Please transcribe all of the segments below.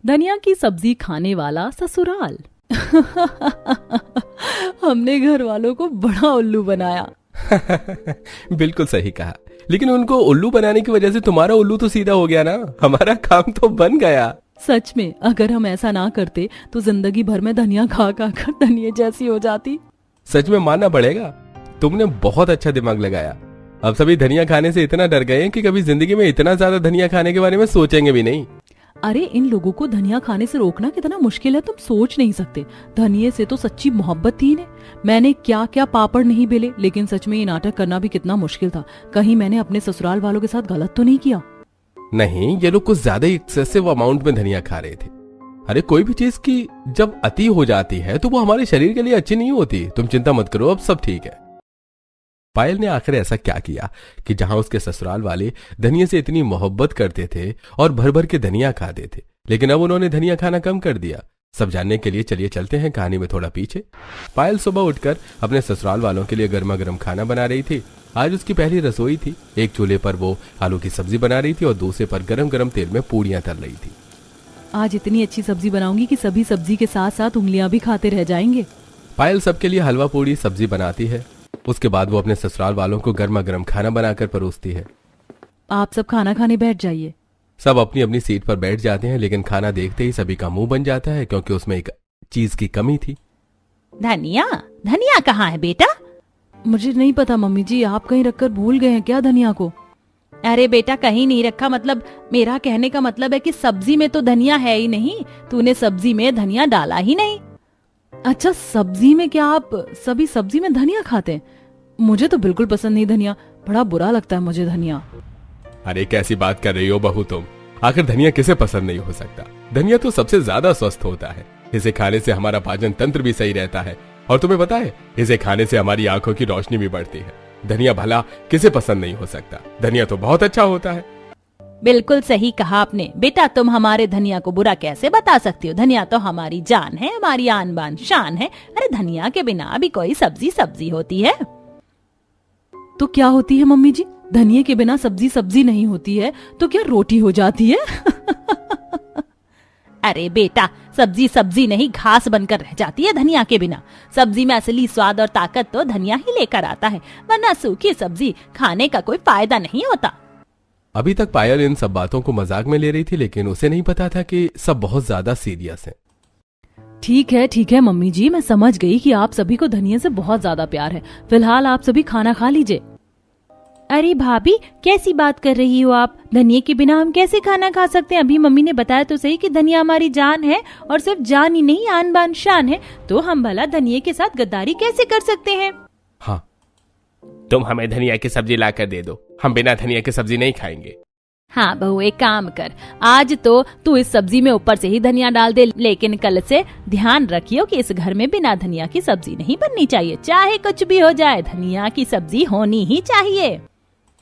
धनिया की सब्जी खाने वाला ससुराल। हमने घर वालों को बड़ा उल्लू बनाया। बिल्कुल सही कहा, लेकिन उनको उल्लू बनाने की वजह से तुम्हारा उल्लू तो सीधा हो गया ना, हमारा काम तो बन गया। सच में अगर हम ऐसा ना करते तो जिंदगी भर में धनिया खा खा कर धनिया जैसी हो जाती। सच में मानना पड़ेगा, तुमने बहुत अच्छा दिमाग लगाया। अब सभी धनिया खाने से इतना डर गए हैं कि कभी जिंदगी में इतना ज्यादा धनिया खाने के बारे में सोचेंगे भी नहीं। अरे इन लोगों को धनिया खाने से रोकना कितना मुश्किल है, तुम सोच नहीं सकते। धनिये से तो सच्ची मोहब्बत थी इन्हें। मैंने क्या क्या पापड़ नहीं बेले, लेकिन सच में ये नाटक करना भी कितना मुश्किल था। कहीं मैंने अपने ससुराल वालों के साथ गलत तो नहीं किया? नहीं, ये लोग कुछ ज्यादा एक्सेसिव अमाउंट में धनिया खा रहे थे। अरे कोई भी चीज की जब अति हो जाती है तो वो हमारे शरीर के लिए अच्छी नहीं होती। तुम चिंता मत करो, अब सब ठीक है। पायल ने आखिर ऐसा क्या किया कि जहां उसके ससुराल वाले धनिया से इतनी मोहब्बत करते थे और भर भर के धनिया खाते थे, लेकिन अब उन्होंने धनिया खाना कम कर दिया। सब जानने के लिए चलिए चलते हैं कहानी में थोड़ा पीछे। पायल सुबह उठकर अपने ससुराल वालों के लिए गर्मा गर्म खाना बना रही थी। आज उसकी पहली रसोई थी। एक चूल्हे पर वो आलू की सब्जी बना रही थी और दूसरे पर गरम गरम तेल में पूड़ियां तल रही थी। आज इतनी अच्छी सब्जी बनाऊंगी कि सभी सब्जी के साथ साथ उंगलियां भी खाते रह जाएंगे। पायल सबके लिए हलवा पूड़ी सब्जी बनाती है। उसके बाद वो अपने ससुराल वालों को गर्मा गर्म खाना बनाकर परोसती है। आप सब खाना खाने बैठ जाइए। सब अपनी अपनी सीट पर बैठ जाते हैं, लेकिन खाना देखते ही सभी का मुंह बन जाता है, क्योंकि उसमें एक चीज की कमी थी। धनिया, धनिया कहाँ है बेटा? मुझे नहीं पता मम्मी जी, आप कहीं रखकर भूल गए हैं क्या धनिया को? अरे बेटा कहीं नहीं रखा, मतलब मेरा कहने का मतलब है कि सब्जी में तो धनिया है ही नहीं। तूने सब्जी में धनिया डाला ही नहीं। अच्छा, सब्जी में क्या आप सभी सब्जी में धनिया खाते हैं? मुझे तो बिल्कुल पसंद नहीं धनिया, बड़ा बुरा लगता है मुझे धनिया। अरे कैसी बात कर रही हो बहू तुम? आखिर धनिया किसे पसंद नहीं हो सकता? धनिया तो सबसे ज्यादा स्वस्थ होता है। इसे खाने से हमारा पाचन तंत्र भी सही रहता है, और तुम्हें पता है इसे खाने से हमारी आंखों की रोशनी भी बढ़ती है। धनिया भला किसे पसंद नहीं हो सकता? धनिया तो बहुत अच्छा होता है। बिल्कुल सही कहा आपने बेटा, तुम हमारे धनिया को बुरा कैसे बता सकती हो? धनिया तो हमारी जान है, हमारी आन बान शान है। अरे धनिया के बिना भी कोई सब्जी सब्जी होती है। तो क्या होती है मम्मी जी? धनिये के बिना सब्जी सब्जी नहीं होती है तो क्या रोटी हो जाती है? अरे बेटा, सब्जी सब्जी नहीं घास बनकर रह जाती है धनिया के बिना। सब्जी में असली स्वाद और ताकत तो धनिया ही लेकर आता है, वरना सूखी सब्जी खाने का कोई फायदा नहीं होता। अभी तक पायल इन सब बातों को मजाक में ले रही थी, लेकिन उसे नहीं पता था कि सब बहुत ज्यादा सीरियस है। ठीक है मम्मी जी, मैं समझ गई कि आप सभी को धनिया से बहुत ज्यादा प्यार है। फिलहाल आप सभी खाना खा लीजिए। अरे भाभी, कैसी बात कर रही हो आप? धनिया के बिना हम कैसे खाना खा सकते हैं? अभी मम्मी ने बताया तो सही कि धनिया हमारी जान है, और सिर्फ जान ही नहीं आन बान शान है। तो हम भला धनिया के साथ गद्दारी कैसे कर सकते हैं? हाँ, तुम हमें धनिया की सब्जी ला कर दे दो, हम बिना धनिया की सब्जी नहीं खाएंगे। हाँ बहू, एक काम कर, आज तो तू इस सब्जी में ऊपर से ही धनिया डाल दे, लेकिन कल से ध्यान रखियो कि इस घर में बिना धनिया की सब्जी नहीं बननी चाहिए। चाहे कुछ भी हो जाए, धनिया की सब्जी होनी ही चाहिए।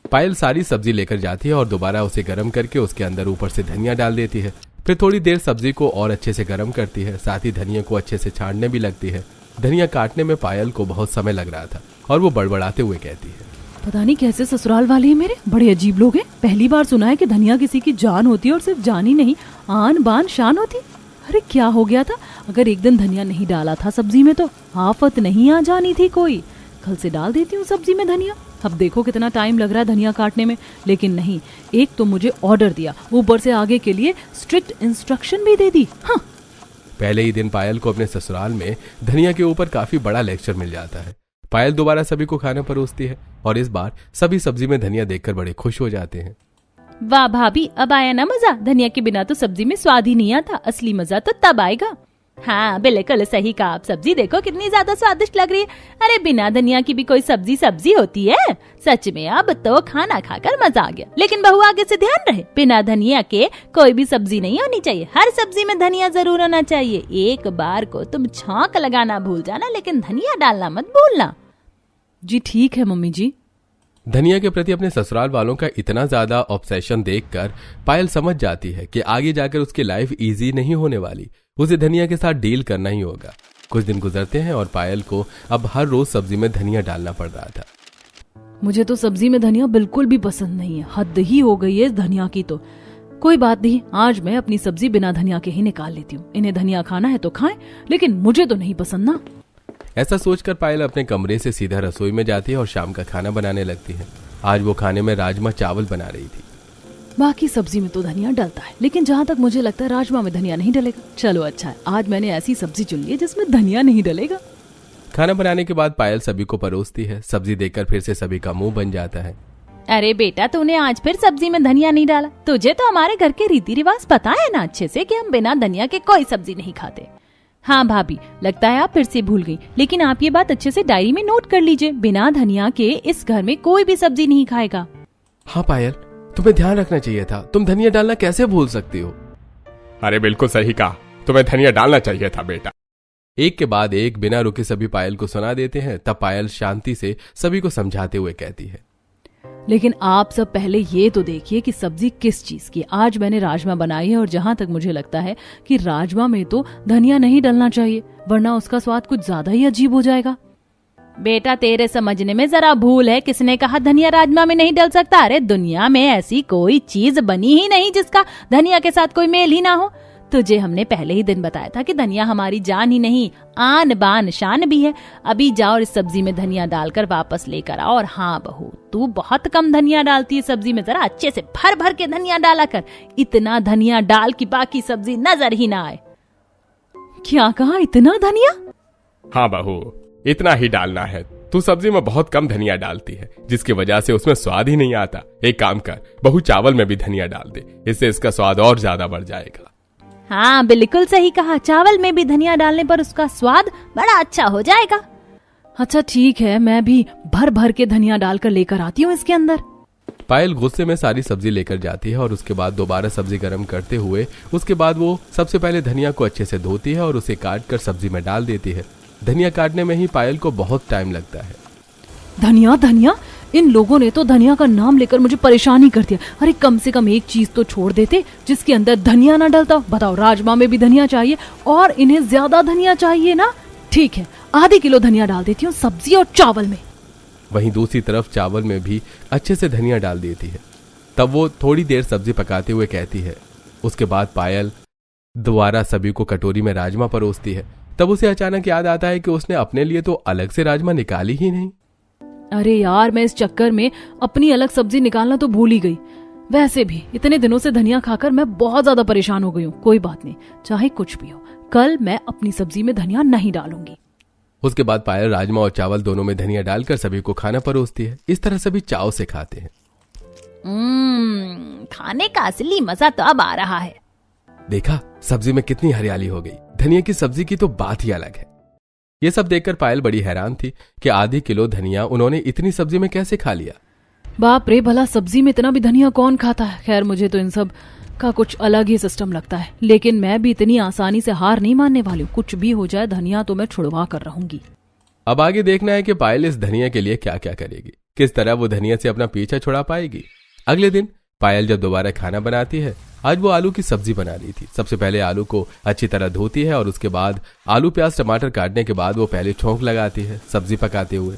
पायल सारी सब्जी लेकर जाती है और दोबारा उसे गर्म करके उसके अंदर ऊपर से धनिया डाल देती है। फिर थोड़ी देर सब्जी को और अच्छे से गर्म करती है, साथ ही धनिया को अच्छे से छानने भी लगती है। धनिया काटने में पायल को बहुत समय लग रहा था और वो बड़बड़ाते हुए कहती है, पता नहीं कैसे ससुराल वाले हैं मेरे, बड़े अजीब लोग हैं। पहली बार सुना है कि धनिया किसी की जान होती है, और सिर्फ जान ही नहीं आन बान शान होती। अरे क्या हो गया था? अगर एक दिन धनिया नहीं डाला था सब्जी में तो आफत नहीं आ जानी थी कोई। कल से डाल देती हूँ सब्जी में धनिया। अब देखो कितना टाइम लग रहा है धनिया काटने में, लेकिन नहीं, एक तो मुझे ऑर्डर दिया, ऊपर से आगे के लिए स्ट्रिक्ट इंस्ट्रक्शन भी दे दी। हाँ। पहले ही दिन पायल को अपने ससुराल में धनिया के ऊपर काफी बड़ा लेक्चर मिल जाता है। पायल दोबारा सभी को खाना परोसती है और इस बार सभी सब्जी में धनिया देखकर बड़े खुश हो जाते हैं। वाह भाभी, अब आया ना मजा? धनिया के बिना तो सब्जी में स्वाद ही नहीं आता, असली मजा तो तब आएगा। हाँ बिल्कुल सही कहा आप, सब्जी देखो कितनी ज्यादा स्वादिष्ट लग रही है। अरे बिना धनिया की भी कोई सब्जी सब्जी होती है? सच में अब तो खाना खाकर मजा आ गया। लेकिन बहू आगे से ध्यान रहे, बिना धनिया के कोई भी सब्जी नहीं होनी चाहिए। हर सब्जी में धनिया जरूर होना चाहिए। एक बार को तुम छौंक लगाना भूल जाना, लेकिन धनिया डालना मत भूलना। जी ठीक है मम्मी जी। धनिया के प्रति अपने ससुराल वालों का इतना ज्यादा ऑब्सेशन देखकर पायल समझ जाती है कि आगे जाकर उसकी लाइफ इजी नहीं होने वाली। उसे धनिया के साथ डील करना ही होगा। कुछ दिन गुजरते हैं और पायल को अब हर रोज सब्जी में धनिया डालना पड़ रहा था। मुझे तो सब्जी में धनिया बिल्कुल भी पसंद नहीं है, हद ही हो गई है इस धनिया की तो। कोई बात नहीं, आज मैं अपनी सब्जी बिना धनिया के ही निकाल लेती हूँ। इन्हें धनिया खाना है तो खाएं, लेकिन मुझे तो नहीं पसंद ना। ऐसा सोचकर पायल अपने कमरे से सीधा रसोई में जाती है और शाम का खाना बनाने लगती है। आज वो खाने में राजमा चावल बना रही थी। बाकी सब्जी में तो धनिया डलता है, लेकिन जहाँ तक मुझे लगता है राजमा में धनिया नहीं डलेगा। चलो अच्छा है, आज मैंने ऐसी सब्जी चुन ली है जिसमें धनिया नहीं डलेगा। खाना बनाने के बाद पायल सभी को परोसती है। सब्जी देखकर फिर से सभी का मुंह बन जाता है। अरे बेटा, तूने आज फिर सब्जी में धनिया नहीं डाला। तुझे तो हमारे घर के रीति रिवाज पता है ना अच्छे से कि हम बिना धनिया के कोई सब्जी नहीं खाते। हाँ भाभी, लगता है आप फिर से भूल गई, लेकिन आप ये बात अच्छे से डायरी में नोट कर लीजिए। बिना धनिया के इस घर में कोई भी सब्जी नहीं खाएगा। हाँ पायल, तुम्हें ध्यान रखना चाहिए था। तुम धनिया डालना कैसे भूल सकती हो? अरे बिल्कुल सही कहा, तुम्हें धनिया डालना चाहिए था बेटा। एक के बाद एक बिना रुके सभी पायल को सुना देते हैं। तब पायल शांति से सभी को समझाते हुए कहती है, लेकिन आप सब पहले ये तो देखिए कि सब्जी किस चीज की। आज मैंने राजमा बनाई है और जहाँ तक मुझे लगता है कि राजमा में तो धनिया नहीं डलना चाहिए, वरना उसका स्वाद कुछ ज्यादा ही अजीब हो जाएगा। बेटा, तेरे समझने में जरा भूल है। किसने कहा धनिया राजमा में नहीं डल सकता? अरे दुनिया में ऐसी कोई चीज बनी ही नहीं जिसका धनिया के साथ कोई मेल ही ना हो। तुझे हमने पहले ही दिन बताया था कि धनिया हमारी जान ही नहीं, आन बान शान भी है। अभी जाओ इस सब्जी में धनिया डालकर वापस लेकर आओ। और हाँ बहू, तू बहुत कम धनिया डालती है सब्जी में, जरा अच्छे से भर भर के धनिया डाला कर। इतना धनिया डाल कि बाकी सब्जी नजर ही ना आए। क्या कहा, इतना धनिया? हाँ बहू, इतना ही डालना है। तू सब्जी में बहुत कम धनिया डालती है, जिसकी वजह से उसमें स्वाद ही नहीं आता। एक काम कर बहू, चावल में भी धनिया डाल दे, इससे इसका स्वाद और ज्यादा बढ़ जाएगा। हाँ बिल्कुल सही कहा, चावल में भी धनिया डालने पर उसका स्वाद बड़ा अच्छा हो जाएगा। अच्छा ठीक है, मैं भी भर भर के धनिया डालकर लेकर आती हूँ इसके अंदर। पायल गुस्से में सारी सब्जी लेकर जाती है और उसके बाद दोबारा सब्जी गर्म करते हुए उसके बाद वो सबसे पहले धनिया को अच्छे से धोती है और उसे काट कर सब्जी में डाल देती है। धनिया काटने में ही पायल को बहुत टाइम लगता है। धनिया धनिया, इन लोगों ने तो धनिया का नाम लेकर मुझे परेशान ही कर दिया। अरे कम से कम एक चीज तो छोड़ देते जिसके अंदर धनिया ना डलता। बताओ, राजमा में भी धनिया चाहिए और इन्हें ज्यादा धनिया चाहिए ना। ठीक है, आधी किलो धनिया डाल देती हूँ सब्जी और चावल में। वहीं दूसरी तरफ चावल में भी अच्छे से धनिया डाल देती है। तब वो थोड़ी देर सब्जी पकाते हुए कहती है। उसके बाद पायल दोबारा सभी को कटोरी में राजमा परोसती है। तब उसे अचानक याद आता है कि उसने अपने लिए तो अलग से राजमा निकाली ही नहीं। अरे यार, मैं इस चक्कर में अपनी अलग सब्जी निकालना तो भूल ही गई। वैसे भी इतने दिनों से धनिया खाकर मैं बहुत ज्यादा परेशान हो गई हूँ। कोई बात नहीं, चाहे कुछ भी हो, कल मैं अपनी सब्जी में धनिया नहीं डालूंगी। उसके बाद पायल राजमा और चावल दोनों में धनिया डालकर सभी को खाना परोसती है। इस तरह सभी चाव से खाते हैं। खाने का असली मजा तो अब आ रहा है। देखा, सब्जी में कितनी हरियाली हो गई। धनिया की सब्जी की तो बात ही अलग है। ये सब देखकर पायल बड़ी हैरान थी कि आधी किलो धनिया उन्होंने इतनी सब्जी में कैसे खा लिया। बाप रे, भला सब्जी में इतना भी धनिया कौन खाता है। खैर, मुझे तो इन सब का कुछ अलग ही सिस्टम लगता है, लेकिन मैं भी इतनी आसानी से हार नहीं मानने वाली हूँ। कुछ भी हो जाए, धनिया तो मैं छुड़वा कर रहूंगी। अब आगे देखना है कि पायल इस धनिया के लिए क्या क्या करेगी, किस तरह वो धनिया से अपना पीछा छुड़ा पाएगी। अगले दिन पायल जब दोबारा खाना बनाती है, आज वो आलू की सब्जी बना रही थी। सबसे पहले आलू को अच्छी तरह धोती है और उसके बाद आलू प्याज टमाटर काटने के बाद वो पहले छौंक लगाती है सब्जी पकाते हुए।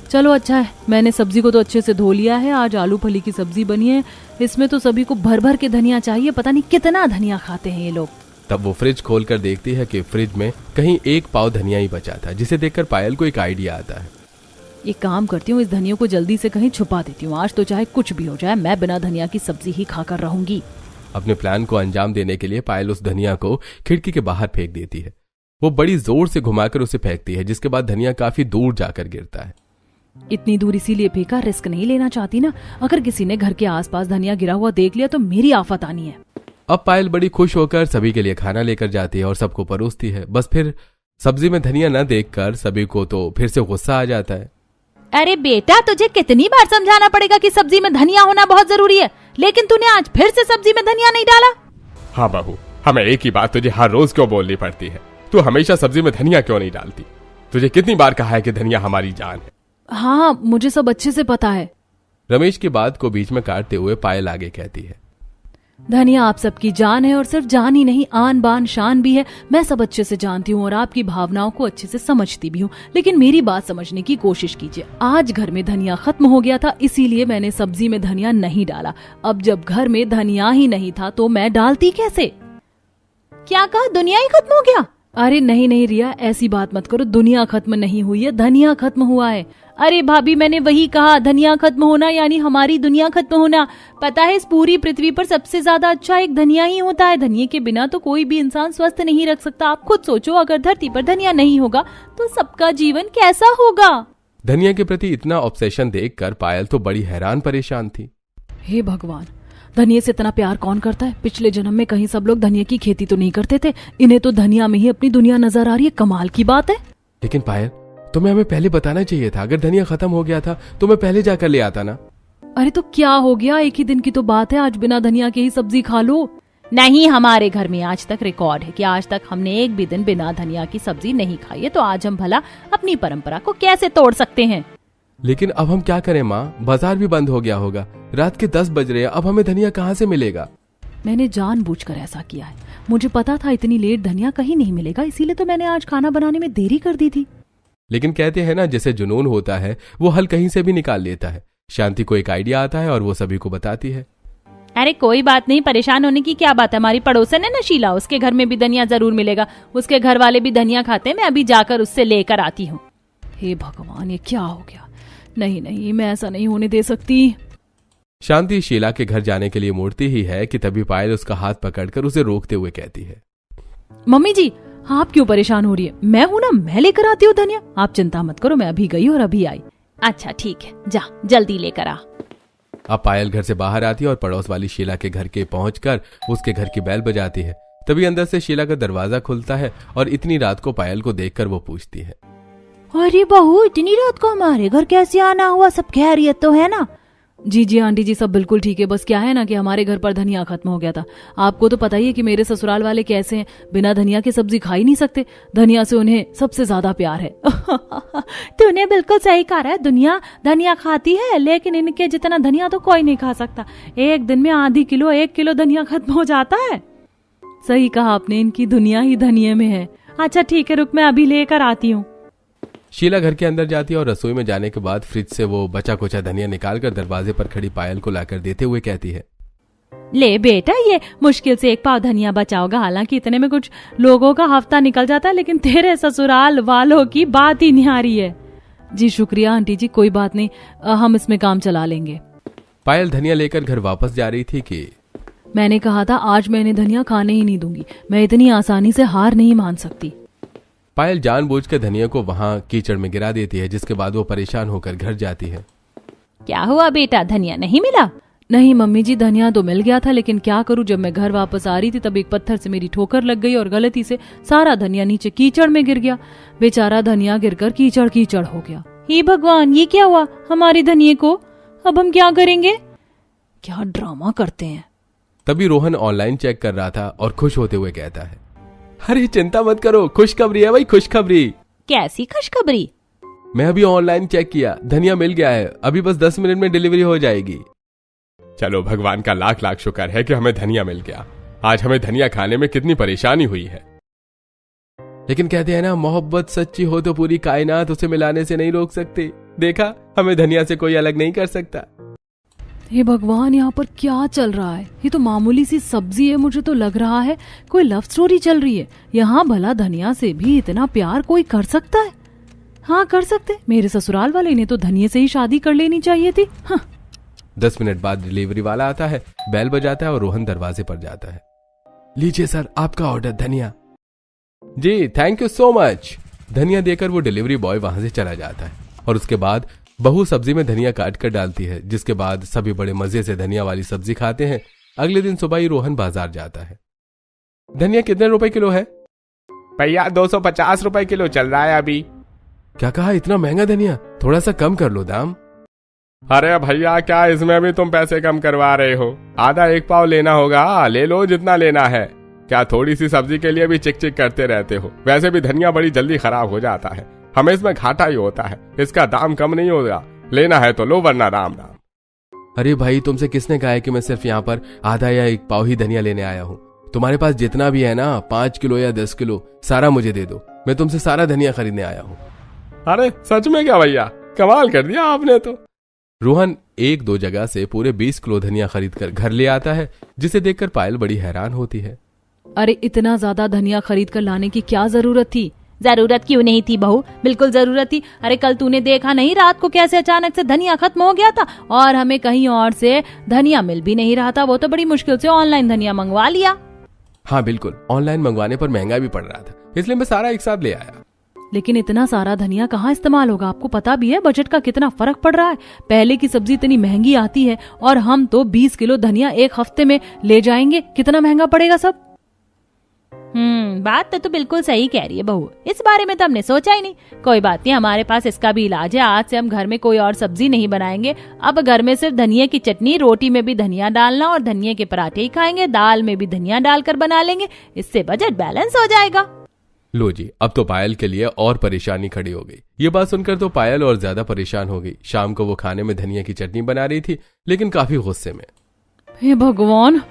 चलो अच्छा है, मैंने सब्जी को तो अच्छे से धो लिया है। आज आलू फली की सब्जी बनी है। इसमें तो सभी को भर भर के धनिया चाहिए। पता नहीं कितना धनिया खाते हैं ये लोग। तब वो फ्रिज खोलकर देखती है कि फ्रिज में कहीं एक पाव धनिया ही बचा था, जिसे देखकर पायल को एक आइडिया आता है। ये काम करती हूँ, इस धनिया को जल्दी से कहीं छुपा देती हूँ। आज तो चाहे कुछ भी हो जाए, मैं बिना धनिया की सब्जी ही खाकर रहूंगी। अपने प्लान को अंजाम देने के लिए पायल उस धनिया को खिड़की के बाहर फेंक देती है। वो बड़ी जोर से घुमाकर उसे फेंकती है, जिसके बाद धनिया काफी दूर जाकर गिरता है। इतनी दूर इसीलिए फेंका, रिस्क नहीं लेना चाहती ना। अगर किसी ने घर के आसपास धनिया गिरा हुआ देख लिया तो मेरी आफत आनी है। अब पायल बड़ी खुश होकर सभी के लिए खाना लेकर जाती है और सबको परोसती है। बस फिर सब्जी में धनिया न देखकर सभी को तो फिर से गुस्सा आ जाता है। अरे बेटा, तुझे कितनी बार समझाना पड़ेगा कि सब्जी में धनिया होना बहुत जरूरी है, लेकिन तूने आज फिर से सब्जी में धनिया नहीं डाला। हाँ बहू, हमें एक ही बात तुझे हर रोज क्यों बोलनी पड़ती है? तू हमेशा सब्जी में धनिया क्यों नहीं डालती? तुझे कितनी बार कहा है कि धनिया हमारी जान है। हाँ, मुझे सब अच्छे से पता है। रमेश की बात को बीच में काटते हुए पायल आगे कहती है। धनिया आप सबकी जान है और सिर्फ जान ही नहीं, आन बान शान भी है। मैं सब अच्छे से जानती हूँ और आपकी भावनाओं को अच्छे से समझती भी हूँ, लेकिन मेरी बात समझने की कोशिश कीजिए। आज घर में धनिया खत्म हो गया था, इसीलिए मैंने सब्जी में धनिया नहीं डाला। अब जब घर में धनिया ही नहीं था तो मैं डालती कैसे? क्या कहा, दुनिया ही खत्म हो गया? अरे नहीं नहीं रिया, ऐसी बात मत करो। दुनिया खत्म नहीं हुई है, धनिया खत्म हुआ है। अरे भाभी, मैंने वही कहा, धनिया खत्म होना यानी हमारी दुनिया खत्म होना। पता है, इस पूरी पृथ्वी पर सबसे ज्यादा अच्छा एक धनिया ही होता है। धनिये के बिना तो कोई भी इंसान स्वस्थ नहीं रख सकता। आप खुद सोचो, अगर धरती पर धनिया नहीं होगा तो सबका जीवन कैसा होगा? धनिया के प्रति इतना ऑब्सेशन देखकर पायल तो बड़ी हैरान परेशान थी। हे भगवान, धनिया से इतना प्यार कौन करता है? पिछले जन्म में कहीं सब लोग धनिया की खेती तो नहीं करते थे, इन्हें तो धनिया में ही अपनी दुनिया नजर आ रही है। कमाल की बात है। लेकिन पायल, तुम्हें हमें पहले बताना चाहिए था। अगर धनिया खत्म हो गया था तो मैं पहले जाकर ले आता ना। अरे तो क्या हो गया, एक ही दिन की तो बात है। आज बिना धनिया के ही सब्जी खा लो। नहीं, हमारे घर में आज तक रिकॉर्ड है कि आज तक हमने एक भी दिन बिना धनिया की सब्जी नहीं खाई है, तो आज हम भला अपनी परंपरा को कैसे तोड़ सकते हैं? लेकिन अब हम क्या करें माँ, बाजार भी बंद हो गया होगा, रात के 10 बज रहे हैं, अब हमें धनिया कहाँ से मिलेगा? मैंने जानबूझकर ऐसा किया है। मुझे पता था इतनी लेट धनिया कहीं नहीं मिलेगा, इसीलिए तो मैंने आज खाना बनाने में देरी कर दी थी। लेकिन कहते हैं ना, जैसे जुनून होता है वो हल कहीं से भी निकाल लेता है। शांति को एक आइडिया आता है और वो सभी को बताती है। अरे कोई बात नहीं, परेशान होने की क्या बात है। हमारी पड़ोसन है ना शीला, उसके घर में भी धनिया जरूर मिलेगा। उसके घर वाले भी धनिया खाते हैं, मैं अभी जाकर उससे लेकर आती हूँ। हे भगवान, ये क्या हो गया? नहीं नहीं, मैं ऐसा नहीं होने दे सकती। शांति शीला के घर जाने के लिए मुड़ती ही है कि तभी पायल उसका हाथ पकड़कर उसे रोकते हुए कहती है, मम्मी जी, आप क्यों परेशान हो रही है? मैं हूं ना, मैं लेकर आती हूँ धनिया। आप चिंता मत करो, मैं अभी गई और अभी आई। अच्छा ठीक है, जा जल्दी लेकर आ। अब पायल घर से बाहर आती है और पड़ोस वाली शीला के घर के पहुंचकर उसके घर की बेल बजाती है। तभी अंदर से शीला का दरवाजा खुलता है और इतनी रात को पायल को देखकर वो पूछती है, अरे बहू, इतनी रात को हमारे घर कैसे आना हुआ? सब खैरियत तो है ना? जी जी आंटी जी, सब बिल्कुल ठीक है। बस क्या है ना कि हमारे घर पर धनिया खत्म हो गया था। आपको तो पता ही है कि मेरे ससुराल वाले कैसे हैं, बिना धनिया की सब्जी खा ही नहीं सकते। धनिया से उन्हें सबसे ज्यादा प्यार है। तूने बिल्कुल सही कहा है, दुनिया धनिया खाती है, लेकिन इनके जितना धनिया तो कोई नहीं खा सकता। एक दिन में आधी किलो 1 किलो धनिया खत्म हो जाता है। सही कहा आपने, इनकी दुनिया ही धनिये में है। अच्छा ठीक है, रुक, मैं अभी लेकर आती हूँ। शीला घर के अंदर जाती है और रसोई में जाने के बाद फ्रिज से वो बचा कुचा धनिया निकालकर दरवाजे पर खड़ी पायल को लाकर देते हुए कहती है, ले बेटा, ये मुश्किल से 1 पाव धनिया बचा होगा। हालांकि इतने में कुछ लोगों का हफ्ता निकल जाता है, लेकिन तेरे ससुराल वालों की बात ही नहीं आ रही है। जी शुक्रिया आंटी जी, कोई बात नहीं, हम इसमें काम चला लेंगे। पायल धनिया लेकर घर वापस जा रही थी कि मैंने कहा था आज मैं इन्हें धनिया खाने ही नहीं दूंगी। मैं इतनी आसानी से हार नहीं मान सकती। पायल जानबूझकर धनिया को वहां कीचड़ में गिरा देती है, जिसके बाद वो परेशान होकर घर जाती है। क्या हुआ बेटा, धनिया नहीं मिला? नहीं मम्मी जी, धनिया तो मिल गया था, लेकिन क्या करूं, जब मैं घर वापस आ रही थी तब एक पत्थर से मेरी ठोकर लग गई और गलती से सारा धनिया नीचे कीचड़ में गिर गया। बेचारा धनिया गिरकर कीचड़ कीचड़ हो गया। हे भगवान, ये क्या हुआ हमारे धनिये को? अब हम क्या करेंगे? क्या ड्रामा करते हैं। तभी रोहन ऑनलाइन चेक कर रहा था और खुश होते हुए कहता है, अरे चिंता मत करो, खुशखबरी है भाई, खुशखबरी। कैसी खुशखबरी? मैं अभी ऑनलाइन चेक किया, धनिया मिल गया है। अभी बस 10 मिनट में डिलीवरी हो जाएगी। चलो, भगवान का लाख लाख शुक्र है कि हमें धनिया मिल गया। आज हमें धनिया खाने में कितनी परेशानी हुई है। लेकिन कहते हैं ना, मोहब्बत सच्ची हो तो पूरी कायनात उसे मिलाने से नहीं रोक सकती। देखा, हमें धनिया से कोई अलग नहीं कर सकता। हे भगवान, यहाँ पर क्या चल रहा है? ये तो मामूली सी सब्जी है, मुझे तो लग रहा है कोई लव स्टोरी चल रही है। यहाँ भला धनिया से भी इतना प्यार कोई कर सकता है? हाँ कर सकते। मेरे ससुराल वाले, इन्हें तो धनिया से ही शादी कर लेनी चाहिए थी। हाँ। 10 मिनट बाद डिलीवरी वाला आता है, बेल बजाता है और रोहन दरवाजे पर जाता है। लीजिए सर, आपका ऑर्डर धनिया। जी थैंक यू सो मच। धनिया देकर वो डिलीवरी बॉय वहां से चला जाता है और उसके बाद बहू सब्जी में धनिया काट कर डालती है, जिसके बाद सभी बड़े मजे से धनिया वाली सब्जी खाते हैं। अगले दिन सुबह ही रोहन बाजार जाता है। धनिया कितने रुपए किलो है? भैया 250 रुपए किलो चल रहा है अभी। क्या कहा, इतना महंगा धनिया? थोड़ा सा कम कर लो दाम। अरे भैया, क्या इसमें भी तुम पैसे कम करवा रहे हो? आधा 1 पाव लेना होगा, ले लो जितना लेना है। क्या थोड़ी सी सब्जी के लिए भी चिक चिक करते रहते हो? वैसे भी धनिया बड़ी जल्दी खराब हो जाता है, हमें इसमें घाटा ही होता है। इसका दाम कम नहीं होगा, लेना है तो लो, वरना राम राम। अरे भाई, तुमसे किसने कहा है कि मैं सिर्फ यहाँ पर आधा या 1 पाव ही धनिया लेने आया हूँ? तुम्हारे पास जितना भी है ना, 5 किलो या 10 किलो सारा मुझे दे दो। मैं तुमसे सारा धनिया खरीदने आया हूँ। अरे सच में क्या भैया, कमाल कर दिया आपने तो। रोहन 1-2 जगह से पूरे 20 किलो धनिया खरीद कर घर ले आता है, जिसे देखकर पायल बड़ी हैरान होती है। अरे इतना ज्यादा धनिया खरीद कर लाने की क्या जरूरत थी? जरूरत क्यों नहीं थी बहू, बिल्कुल जरूरत थी। अरे कल तूने देखा नहीं रात को कैसे अचानक से धनिया खत्म हो गया था, और हमें कहीं और से धनिया मिल भी नहीं रहा था। वो तो बड़ी मुश्किल से ऑनलाइन धनिया मंगवा लिया। हाँ बिल्कुल, ऑनलाइन मंगवाने पर महंगा भी पड़ रहा था, इसलिए मैं सारा एक साथ ले आया। लेकिन इतना सारा धनिया कहाँ इस्तेमाल होगा? आपको पता भी है बजट का कितना फर्क पड़ रहा है। पहले की सब्जी इतनी महंगी आती है और हम तो 20 किलो धनिया 1 हफ्ते में ले जाएंगे। कितना महंगा पड़ेगा सब। बात तो बिल्कुल सही कह रही है बहू, इस बारे में तो हमने सोचा ही नहीं। कोई बात नहीं, हमारे पास इसका भी इलाज है। आज से हम घर में कोई और सब्जी नहीं बनाएंगे। अब घर में सिर्फ धनिया की चटनी, रोटी में भी धनिया डालना और धनिया के पराठे ही खाएंगे। दाल में भी धनिया डालकर बना लेंगे, इससे बजट बैलेंस हो जाएगा। लो जी, अब तो पायल के लिए और परेशानी खड़ी हो गई। ये बात सुनकर तो पायल और ज्यादा परेशान हो गई। शाम को वो खाने में धनिया की चटनी बना रही थी, लेकिन काफी गुस्से में। हे भगवान,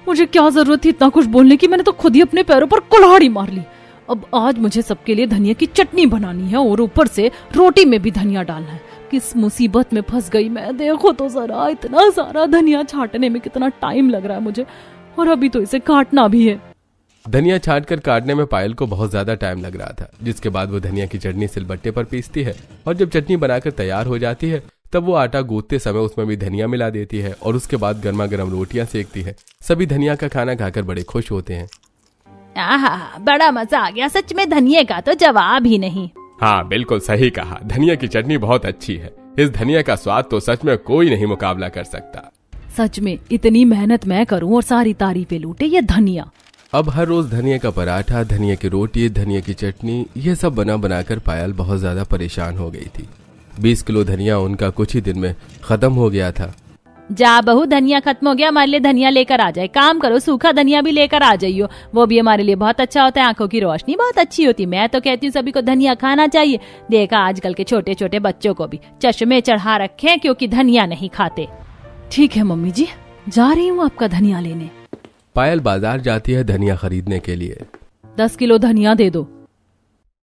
मुझे क्या जरूरत थी इतना कुछ बोलने की? मैंने तो खुद ही अपने पैरों पर कुल्हाड़ी मार ली। अब आज मुझे सबके लिए धनिया की चटनी बनानी है और ऊपर से रोटी में भी धनिया डालना है। किस मुसीबत में फंस गई मैं। देखो तो जरा, इतना सारा धनिया छांटने में कितना टाइम लग रहा है मुझे, और अभी तो इसे काटना भी है। धनिया छांट कर काटने में पायल को बहुत ज्यादा टाइम लग रहा था, जिसके बाद वो धनिया की चटनी सिलबट्टे पर पीसती है और जब चटनी बनाकर तैयार हो जाती है तब वो आटा गूंथते समय उसमें भी धनिया मिला देती है और उसके बाद गर्मा गर्म रोटियां सेकती है। सभी धनिया का खाना खाकर बड़े खुश होते हैं। आहा, बड़ा मजा आ गया सच में, धनिया का तो जवाब ही नहीं। हाँ बिल्कुल सही कहा, धनिया की चटनी बहुत अच्छी है। इस धनिया का स्वाद तो सच में कोई नहीं मुकाबला कर सकता। सच में इतनी मेहनत मैं करूं और सारी तारीफें लूटे ये धनिया। अब हर रोज धनिया का पराठा, धनिया की रोटी, धनिया की चटनी, ये सब बना बनाकर पायल बहुत ज्यादा परेशान हो गई थी। 20 किलो धनिया उनका कुछ ही दिन में खत्म हो गया था। जा बहू, धनिया खत्म हो गया, हमारे लिए धनिया लेकर आ जाए। काम करो, सूखा धनिया भी लेकर आ जाइयो, वो भी हमारे लिए बहुत अच्छा होता है। आंखों की रोशनी बहुत अच्छी होती। मैं तो कहती हूँ सभी को धनिया खाना चाहिए। देखा आजकल के छोटे छोटे बच्चों को भी चश्मे चढ़ा रखे हैं क्योंकि धनिया नहीं खाते। ठीक है मम्मी जी, जा रही हूँ आपका धनिया लेने। पायल बाजार जाती है धनिया खरीदने के लिए। 10 किलो धनिया दे दो।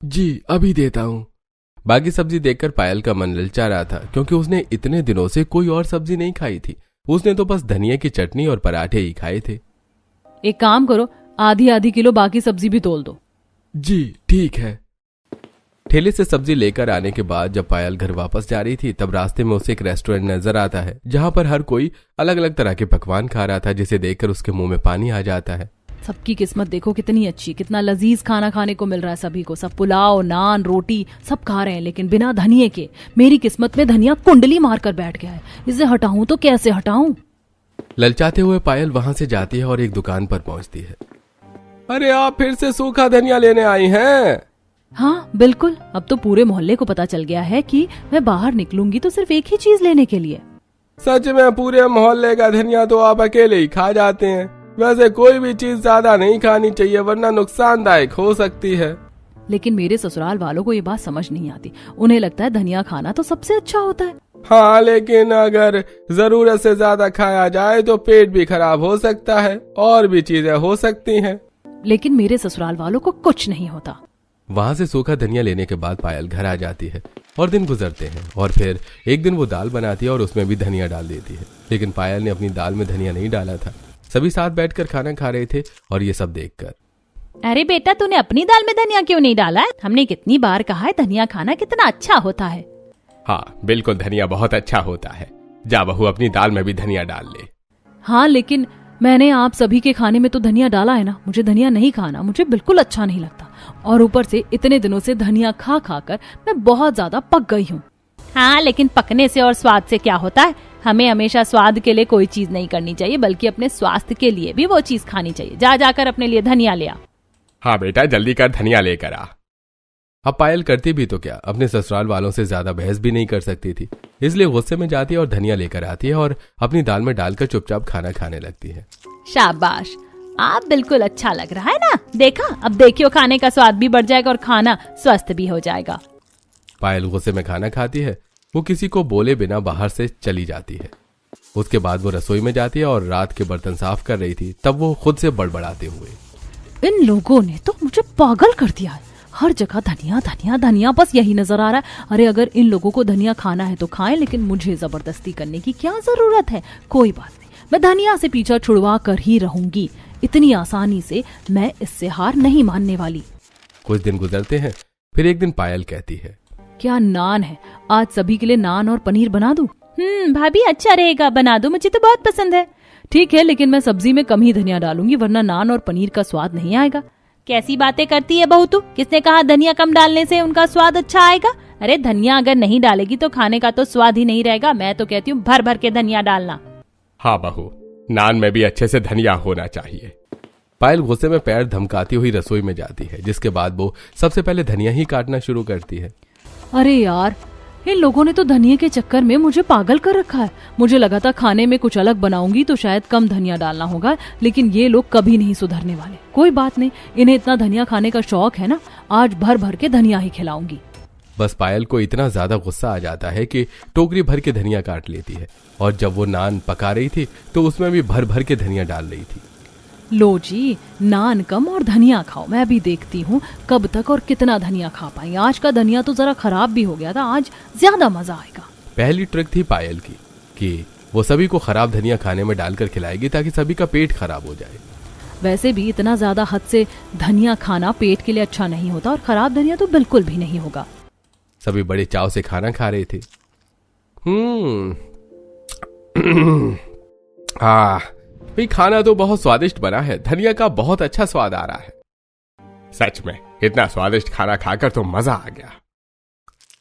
जी अभी देता हूँ। बाकी सब्जी देखकर पायल का मन ललचा रहा था, क्योंकि उसने इतने दिनों से कोई और सब्जी नहीं खाई थी। उसने तो बस धनिया की चटनी और पराठे ही खाए थे। एक काम करो, आधी किलो बाकी सब्जी भी तोल दो। जी ठीक है। ठेले से सब्जी लेकर आने के बाद जब पायल घर वापस जा रही थी तब रास्ते में उसे एक रेस्टोरेंट नजर आता है, जहाँ पर हर कोई अलग अलग तरह के पकवान खा रहा था, जिसे देखकर उसके मुंह में पानी आ जाता है। सबकी किस्मत देखो कितनी अच्छी, कितना लजीज खाना खाने को मिल रहा है सभी को। सब पुलाव, नान, रोटी सब खा रहे हैं, लेकिन बिना धनिये के। मेरी किस्मत में धनिया कुंडली मार कर बैठ गया है। इसे हटाऊं तो कैसे हटाऊं? ललचाते हुए पायल वहां से जाती है और एक दुकान पर पहुंचती है। अरे आप फिर से सूखा धनिया लेने आई हैं? हाँ बिल्कुल, अब तो पूरे मोहल्ले को पता चल गया है कि मैं बाहर निकलूंगी तो सिर्फ एक ही चीज लेने के लिए। सच में पूरे मोहल्ले का धनिया तो आप अकेले ही खा जाते हैं। वैसे कोई भी चीज ज्यादा नहीं खानी चाहिए, वरना नुकसानदायक हो सकती है। लेकिन मेरे ससुराल वालों को ये बात समझ नहीं आती। उन्हें लगता है धनिया खाना तो सबसे अच्छा होता है। हाँ, लेकिन अगर जरूरत से ज्यादा खाया जाए तो पेट भी खराब हो सकता है, और भी चीजें हो सकती हैं। लेकिन मेरे ससुराल वालों को कुछ नहीं होता। वहां से सूखा धनिया लेने के बाद पायल घर आ जाती है और दिन गुजरते हैं, और फिर एक दिन वो दाल बनाती है और उसमें भी धनिया डाल देती है। लेकिन पायल ने अपनी दाल में धनिया नहीं डाला था। सभी साथ बैठकर खाना खा रहे थे और ये सब देखकर, अरे बेटा, तूने अपनी दाल में धनिया क्यों नहीं डाला है? हमने कितनी बार कहा है धनिया खाना कितना अच्छा होता है। हाँ बिल्कुल, धनिया बहुत अच्छा होता है। जा बहू, अपनी दाल में भी धनिया डाल ले। हाँ, लेकिन मैंने आप सभी के खाने में तो धनिया डाला है ना। मुझे धनिया नहीं खाना, मुझे बिल्कुल अच्छा नहीं लगता। और ऊपर से इतने दिनों से धनिया खा खा कर मैं बहुत ज्यादा पक गई हूँ। हाँ, लेकिन पकने से और स्वाद से क्या होता है? हमें हमेशा स्वाद के लिए कोई चीज नहीं करनी चाहिए, बल्कि अपने स्वास्थ्य के लिए भी वो चीज खानी चाहिए। जा जाकर अपने लिए धनिया ले आ। हाँ बेटा, जल्दी कर, धनिया लेकर आ। अब पायल करती भी तो क्या, अपने ससुराल वालों से ज्यादा बहस भी नहीं कर सकती थी, इसलिए गुस्से में जाती है और धनिया लेकर आती है और अपनी दाल में डालकर चुपचाप खाना खाने लगती है। शाबाश, आप बिल्कुल अच्छा लग रहा है ना। देखा, अब देखियो, खाने का स्वाद भी बढ़ जाएगा और खाना स्वस्थ भी हो जाएगा। पायल गुस्से में खाना खाती है। वो किसी को बोले बिना बाहर से चली जाती है। उसके बाद वो रसोई में जाती है और रात के बर्तन साफ कर रही थी, तब वो खुद से बड़बड़ाते हुए, इन लोगों ने तो मुझे पागल कर दिया है। हर जगह धनिया धनिया धनिया, बस यही नजर आ रहा है। अरे अगर इन लोगों को धनिया खाना है तो खाएं, लेकिन मुझे जबरदस्ती करने की क्या जरूरत है। कोई बात नहीं, मैं धनिया से पीछा छुड़वा कर ही रहूंगी। इतनी आसानी से मैं इससे हार नहीं मानने वाली। कुछ दिन गुजरते हैं, फिर एक दिन पायल कहती है, क्या नान है, आज सभी के लिए नान और पनीर बना दूं? भाभी अच्छा रहेगा, बना दो, मुझे तो बहुत पसंद है। ठीक है, लेकिन मैं सब्जी में कम ही धनिया डालूंगी, वरना नान और पनीर का स्वाद नहीं आएगा। कैसी बातें करती है बहू तू? किसने कहा धनिया कम डालने से उनका स्वाद अच्छा आएगा? अरे धनिया अगर नहीं डालेगी तो खाने का तो स्वाद ही नहीं रहेगा। मैं तो कहती हूँ भर भर के धनिया डालना। हाँ बहू, नान में भी अच्छे से धनिया होना चाहिए। पायल गुस्से में पैर धमकाती हुई रसोई में जाती है, जिसके बाद वो सबसे पहले धनिया ही काटना शुरू करती है। अरे यार, इन लोगों ने तो धनिया के चक्कर में मुझे पागल कर रखा है। मुझे लगा था खाने में कुछ अलग बनाऊंगी तो शायद कम धनिया डालना होगा, लेकिन ये लोग कभी नहीं सुधरने वाले। कोई बात नहीं, इन्हें इतना धनिया खाने का शौक है ना, आज भर भर के धनिया ही खिलाऊंगी। बस पायल को इतना ज्यादा गुस्सा आ जाता है कि टोकरी भर के धनिया काट लेती है, और जब वो नान पका रही थी तो उसमें भी भर भर के धनिया डाल रही थी। लो जी, नान कम और धनिया खाओ। मैं भी देखती हूँ कब तक और कितना धनिया खा पाई। आज का धनिया तो जरा खराब भी हो गया था, आज ज्यादा मजा आएगा। पहली ट्रिक थी पायल की कि वो सभी को खराब धनिया खाने में डालकर खिलाएगी ताकि सभी का पेट खराब हो जाए। वैसे भी इतना ज्यादा हद से धनिया खाना पेट के लिए अच्छा नहीं होता, और खराब धनिया तो बिल्कुल भी नहीं होगा। सभी बड़े चाव से खाना खा रहे थे। भाई खाना तो बहुत स्वादिष्ट बना है, धनिया का बहुत अच्छा स्वाद आ रहा है। सच में इतना स्वादिष्ट खाना खाकर तो मजा आ गया।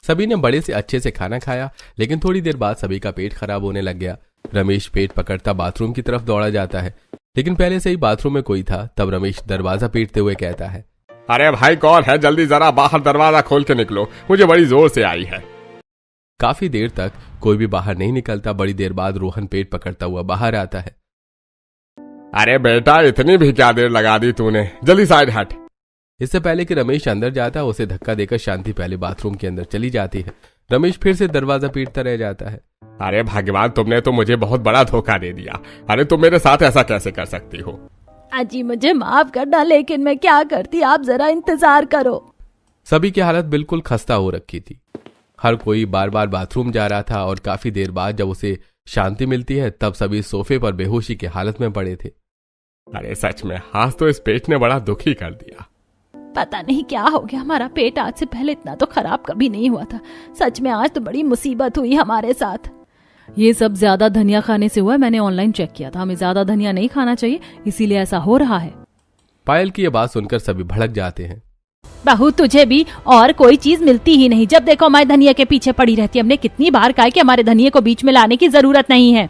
सभी ने बड़े से अच्छे से खाना खाया, लेकिन थोड़ी देर बाद सभी का पेट खराब होने लग गया। रमेश पेट पकड़ता बाथरूम की तरफ दौड़ा जाता है, लेकिन पहले से ही बाथरूम में कोई था। तब रमेश दरवाजा पीटते हुए कहता है, अरे भाई कौन है, जल्दी जरा बाहर दरवाजा खोल के निकलो, मुझे बड़ी जोर से आई है। काफी देर तक कोई भी बाहर नहीं निकलता। बड़ी देर बाद रोहन पेट पकड़ता हुआ बाहर आता है। अरे बेटा इतनी भी क्या देर लगा दी तूने, जल्दी साइड हट। इससे पहले कि रमेश अंदर जाता, उसे धक्का देकर शांति पहले बाथरूम के अंदर चली जाती है। रमेश फिर से दरवाजा पीटता रह जाता है। अरे भगवान, तुमने तो मुझे बहुत बड़ा धोखा दे दिया। अरे तुम मेरे साथ ऐसा कैसे कर सकती हो? अजी मुझे माफ करना, लेकिन मैं क्या करती, आप जरा इंतजार करो। सभी की हालत बिल्कुल खस्ता हो रखी थी। हर कोई बार बार बाथरूम जा रहा था, और काफी देर बाद जब उसे शांति मिलती है तब सभी सोफे पर बेहोशी की हालत में पड़े थे। अरे सच में आज तो इस पेट ने बड़ा दुखी कर दिया। पता नहीं क्या हो गया, हमारा पेट आज से पहले इतना तो खराब कभी नहीं हुआ था। सच में आज तो बड़ी मुसीबत हुई हमारे साथ। ये सब ज्यादा धनिया खाने से हुआ है। मैंने ऑनलाइन चेक किया था, हमें ज्यादा धनिया नहीं खाना चाहिए, इसीलिए ऐसा हो रहा है। पायल की ये बात सुनकर सभी भड़क जाते हैं। बहू तुझे भी और कोई चीज मिलती ही नहीं, जब देखो हमारे धनिया के पीछे पड़ी रहती है। हमने कितनी बार कहा कि हमारे धनिया को बीच में लाने की जरूरत नहीं है।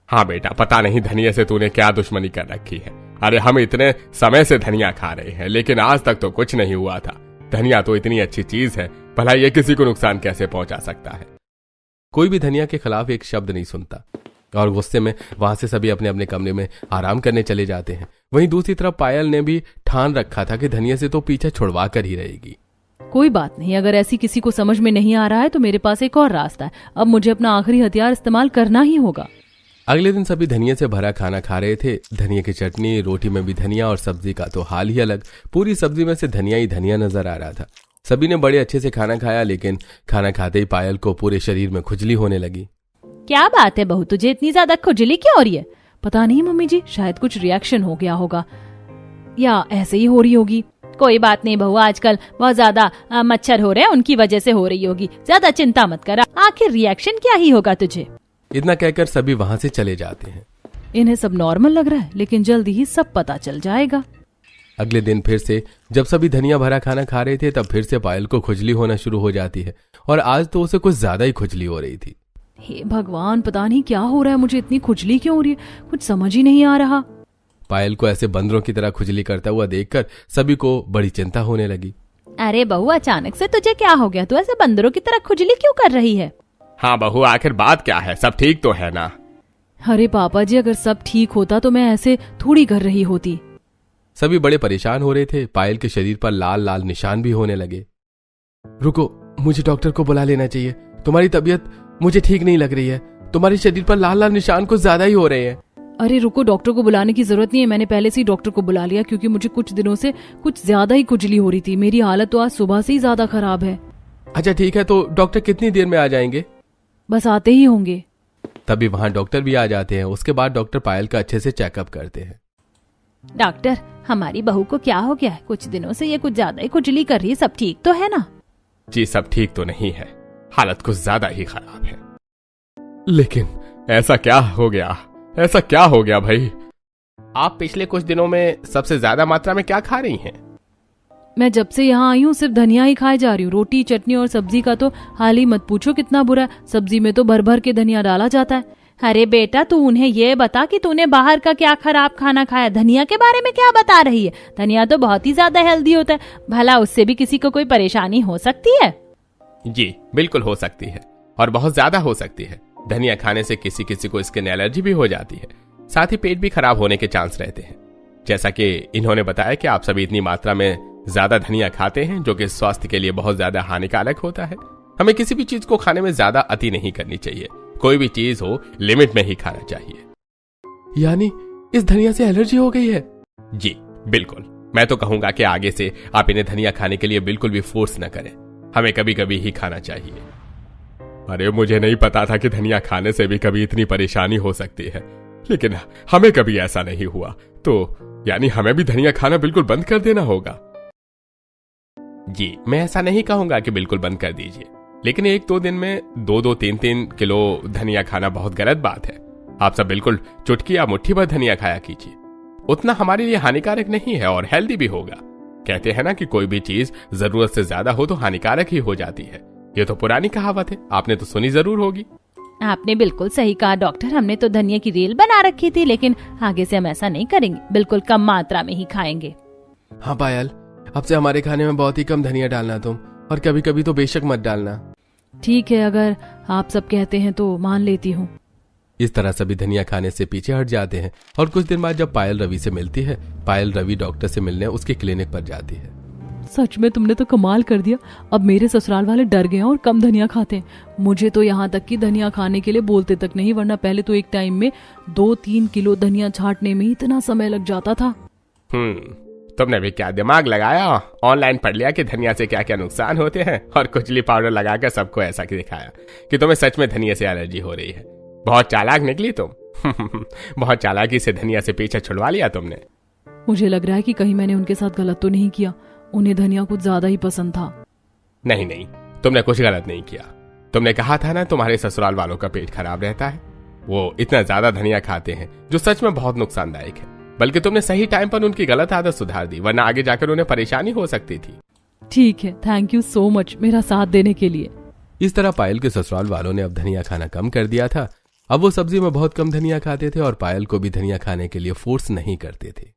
हाँ बेटा, पता नहीं धनिया से तूने क्या दुश्मनी कर रखी है। अरे हम इतने समय से धनिया खा रहे हैं, लेकिन आज तक तो कुछ नहीं हुआ था। धनिया तो इतनी अच्छी चीज है, भला ये किसी को नुकसान कैसे पहुंचा सकता है? कोई भी धनिया के खिलाफ एक शब्द नहीं सुनता, और गुस्से में वहां से सभी अपने अपने कमरे में आराम करने चले जाते हैं। वहीं दूसरी तरफ पायल ने भी ठान रखा था कि धनिया से तो पीछे छुड़वा कर ही रहेगी। कोई बात नहीं, अगर ऐसी किसी को समझ में नहीं आ रहा है तो मेरे पास एक और रास्ता है। अब मुझे अपना आखिरी हथियार इस्तेमाल करना ही होगा। अगले दिन सभी धनिया से भरा खाना खा रहे थे। धनिया की चटनी, रोटी में भी धनिया, और सब्जी का तो हाल ही अलग। पूरी सब्जी में से धनिया ही धनिया नजर आ रहा था। सभी ने बड़े अच्छे से खाना खाया, लेकिन खाना खाते ही पायल को पूरे शरीर में खुजली होने लगी। क्या बात है बहू, तुझे इतनी ज्यादा खुजली क्यों हो रही है? पता नहीं मम्मी जी, शायद कुछ रिएक्शन हो गया होगा, या ऐसे ही हो रही होगी। कोई बात नहीं बहू, आजकल बहुत ज्यादा मच्छर हो रहे हैं, उनकी वजह से हो रही होगी। ज्यादा चिंता मत कर, आखिर रिएक्शन क्या ही होगा तुझे। इतना कहकर सभी वहां से चले जाते हैं। इन्हें सब नॉर्मल लग रहा है, लेकिन जल्दी ही सब पता चल जाएगा। अगले दिन फिर से जब सभी धनिया भरा खाना खा रहे थे, तब फिर से पायल को खुजली होना शुरू हो जाती है, और आज तो उसे कुछ ज्यादा ही खुजली हो रही थी। हे भगवान, पता नहीं क्या हो रहा है, मुझे इतनी खुजली क्यों हो रही है, कुछ समझ ही नहीं आ रहा। पायल को ऐसे बंदरों की तरह खुजली करता हुआ देखकर सभी को बड़ी चिंता होने लगी। अरे बहू, अचानक से तुझे क्या हो गया? तू ऐसे बंदरों की तरह खुजली क्यों कर रही है? हाँ बहू, आखिर बात क्या है? सब ठीक तो है ना? अरे पापा जी, अगर सब ठीक होता तो मैं ऐसे थोड़ी कर रही होती। सभी बड़े परेशान हो रहे थे। पायल के शरीर पर लाल लाल निशान भी होने लगे। रुको, मुझे डॉक्टर को बुला लेना चाहिए। तुम्हारी तबीयत मुझे ठीक नहीं लग रही है। तुम्हारे शरीर पर लाल लाल निशान कुछ ज्यादा ही हो रहे हैं। अरे रुको, डॉक्टर को बुलाने की जरूरत नहीं है, मैंने पहले से ही डॉक्टर को बुला लिया क्योंकि मुझे कुछ दिनों से कुछ ज्यादा ही खुजली हो रही थी। मेरी हालत तो आज सुबह से ही ज्यादा खराब है। अच्छा ठीक है, तो डॉक्टर कितनी देर में आ जाएंगे? बस आते ही होंगे। तभी वहां डॉक्टर भी आ जाते हैं। उसके बाद डॉक्टर पायल का अच्छे से चेकअप करते हैं। डॉक्टर, हमारी बहू को क्या हो गया है? कुछ दिनों से ये कुछ ज्यादा ही खुजली कर रही है, सब ठीक तो है ना? जी सब ठीक तो नहीं है, हालत कुछ ज्यादा ही खराब है। लेकिन ऐसा क्या हो गया, ऐसा क्या हो गया भाई? आप पिछले कुछ दिनों में सबसे ज्यादा मात्रा में क्या खा रही हैं? मैं जब से यहाँ आई हूँ सिर्फ धनिया ही खाए जा रही हूँ। रोटी चटनी और सब्जी का तो हाल ही मत पूछो कितना बुरा है। सब्जी में तो भर भर के धनिया डाला जाता है। अरे बेटा, तू उन्हें ये बता कि तूने बाहर का क्या खराब खाना खाया। धनिया के बारे में क्या बता रही है? धनिया तो बहुत ही ज्यादा हेल्दी होता है, भला उससे भी किसी को कोई परेशानी हो सकती है? जी बिल्कुल हो सकती है, और बहुत ज्यादा हो सकती है। धनिया खाने से किसी किसी को स्किन एलर्जी भी हो जाती है, साथ ही पेट भी खराब होने के चांस रहते हैं। जैसा कि इन्होंने बताया कि आप सभी इतनी मात्रा में ज्यादा धनिया खाते हैं, जो कि स्वास्थ्य के लिए बहुत ज्यादा हानिकारक होता है। हमें किसी भी चीज को खाने में ज्यादा अति नहीं करनी चाहिए। कोई भी चीज हो लिमिट में ही खाना चाहिए। यानी इस धनिया से एलर्जी हो गई है? जी बिल्कुल। मैं तो कहूंगा कि आगे से आप इन्हें धनिया खाने के लिए बिल्कुल भी फोर्स न करें। हमें कभी कभी ही खाना चाहिए। अरे मुझे नहीं पता था कि धनिया खाने से भी कभी इतनी परेशानी हो सकती है, लेकिन हमें कभी ऐसा नहीं हुआ। तो यानी हमें भी धनिया खाना बिल्कुल बंद कर देना होगा? जी मैं ऐसा नहीं कहूंगा कि बिल्कुल बंद कर दीजिए, लेकिन 1-2 दिन में 2-2, 3-3 किलो धनिया खाना बहुत गलत बात है। आप सब बिल्कुल चुटकी या मुट्ठी भर धनिया खाया कीजिए। उतना हमारे लिए हानिकारक नहीं है और हेल्दी भी होगा। कहते हैं ना कि कोई भी चीज जरूरत से ज्यादा हो तो हानिकारक ही हो जाती है। ये तो पुरानी कहावत है, आपने तो सुनी जरूर होगी। आपने बिल्कुल सही कहा डॉक्टर। हमने तो धनिया की रेल बना रखी थी, लेकिन आगे से हम ऐसा नहीं करेंगे, बिल्कुल कम मात्रा में ही खाएंगे। हाँ पायल, अब से हमारे खाने में बहुत ही कम धनिया डालना तुम, और कभी कभी तो बेशक मत डालना। ठीक है, अगर आप सब कहते हैं तो मान लेती हूँ। इस तरह सभी धनिया खाने से पीछे हट जाते हैं। और कुछ दिन बाद जब पायल रवि से मिलती है, पायल रवि डॉक्टर से मिलने उसके क्लिनिक पर जाती है। सच में तुमने तो कमाल कर दिया। अब मेरे ससुराल वाले डर गए और कम धनिया खाते हैं। मुझे तो यहाँ तक कि धनिया खाने के लिए बोलते तक नहीं, वरना पहले तो एक टाइम में 2-3 किलो धनिया छांटने में इतना समय लग जाता था। तुमने भी क्या दिमाग लगाया, ऑनलाइन पढ़ लिया कि धनिया से क्या क्या नुकसान होते हैं, और खुजली पाउडर लगाकर सबको ऐसा दिखाया कि तुम्हें सच में धनिया से एलर्जी हो रही है। बहुत चालाक निकली तुम। बहुत चालाकी से धनिया से पीछे छुड़वा लिया तुमने। मुझे लग रहा है कि कहीं मैंने उनके साथ गलत तो नहीं किया। उन्हें धनिया कुछ ज्यादा ही पसंद था। नहीं नहीं, तुमने कुछ गलत नहीं किया। तुमने कहा था ना तुम्हारे ससुराल वालों का पेट खराब रहता है, वो इतना ज्यादा धनिया खाते हैं जो सच में बहुत नुकसानदायक है। बल्कि तुमने सही टाइम पर उनकी गलत आदत सुधार दी, वरना आगे जाकर उन्हें परेशानी हो सकती थी। ठीक है, थैंक यू सो मच मेरा साथ देने के लिए। इस तरह पायल के ससुराल वालों ने अब धनिया खाना कम कर दिया था। अब वो सब्जी में बहुत कम धनिया खाते थे और पायल को भी धनिया खाने के लिए फोर्स नहीं करते थे।